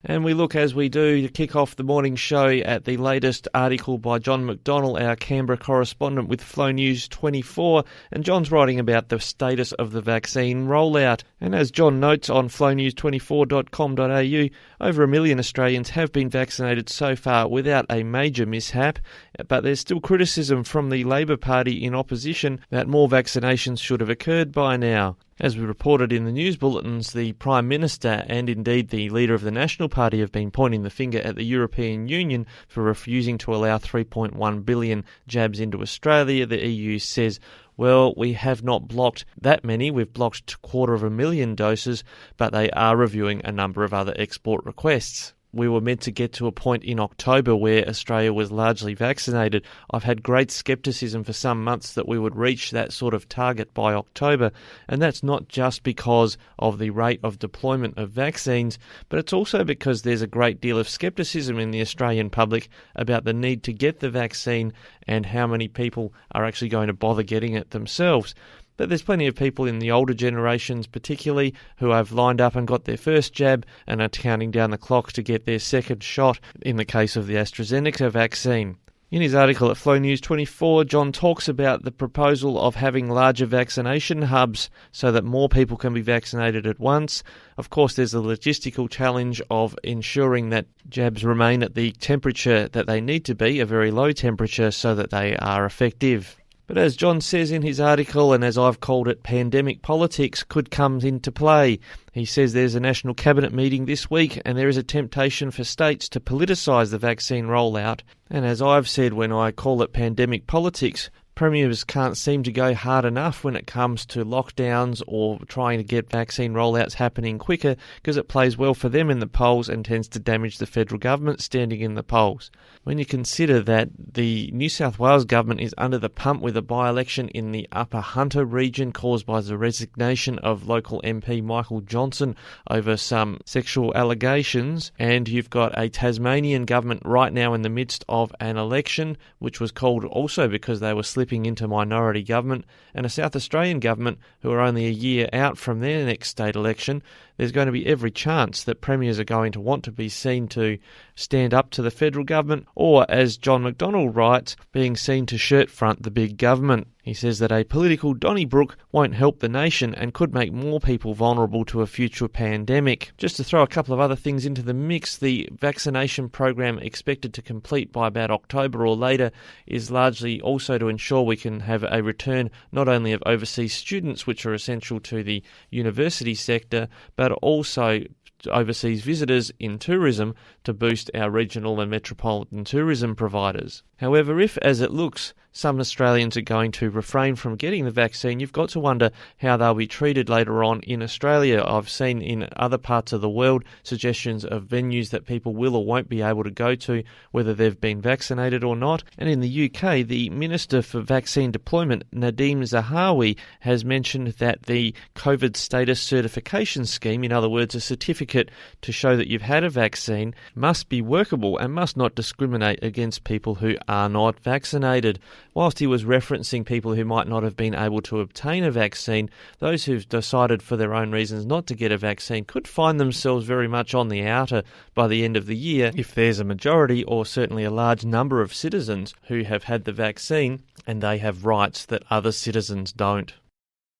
And we look, as we do, to kick off the morning show at the latest article by John McDonnell, our Canberra correspondent with FlowNews24. And John's writing about the status of the vaccine rollout. And as John notes on FlowNews24.com.au, over 1 million Australians have been vaccinated so far without a major mishap. But there's still criticism from the Labor Party in opposition that more vaccinations should have occurred by now. As we reported in the news bulletins, the Prime Minister and indeed the leader of the National Party have been pointing the finger at the European Union for refusing to allow 3.1 billion jabs into Australia. The EU says, well, we have not blocked that many. We've blocked 250,000 doses, but they are reviewing a number of other export requests. We were meant to get to a point in October where Australia was largely vaccinated. I've had great scepticism for some months that we would reach that sort of target by October, and that's not just because of the rate of deployment of vaccines, but it's also because there's a great deal of scepticism in the Australian public about the need to get the vaccine and how many people are actually going to bother getting it themselves. But there's plenty of people in the older generations particularly who have lined up and got their first jab and are counting down the clock to get their second shot in the case of the AstraZeneca vaccine. In his article at FlowNews24, John talks about the proposal of having larger vaccination hubs so that more people can be vaccinated at once. Of course, there's the logistical challenge of ensuring that jabs remain at the temperature that they need to be, a very low temperature, so that they are effective. But as John says in his article, and as I've called it, pandemic politics could come into play. He says there's a National Cabinet meeting this week and there is a temptation for states to politicise the vaccine rollout. And as I've said when I call it pandemic politics, premiers can't seem to go hard enough when it comes to lockdowns or trying to get vaccine rollouts happening quicker because it plays well for them in the polls and tends to damage the federal government standing in the polls. When you consider that the New South Wales government is under the pump with a by-election in the Upper Hunter region caused by the resignation of local MP Michael Johnson over some sexual allegations, and you've got a Tasmanian government right now in the midst of an election which was called also because they were slipping into minority government, and a South Australian government who are only a year out from their next state election, there's going to be every chance that premiers are going to want to be seen to stand up to the federal government, or, as John McDonnell writes, being seen to shirt front the big government. He says that a political Donnybrook won't help the nation and could make more people vulnerable to a future pandemic. Just to throw a couple of other things into the mix, the vaccination program expected to complete by about October or later is largely also to ensure we can have a return not only of overseas students, which are essential to the university sector, but also overseas visitors in tourism to boost our regional and metropolitan tourism providers. However, if, as it looks, some Australians are going to refrain from getting the vaccine, you've got to wonder how they'll be treated later on in Australia. I've seen in other parts of the world suggestions of venues that people will or won't be able to go to, whether they've been vaccinated or not. And in the UK, the Minister for Vaccine Deployment, Nadhim Zahawi, has mentioned that the COVID status certification scheme, in other words, a certificate to show that you've had a vaccine, must be workable and must not discriminate against people who are not vaccinated. Whilst he was referencing people who might not have been able to obtain a vaccine, those who've decided for their own reasons not to get a vaccine could find themselves very much on the outer by the end of the year if there's a majority or certainly a large number of citizens who have had the vaccine and they have rights that other citizens don't.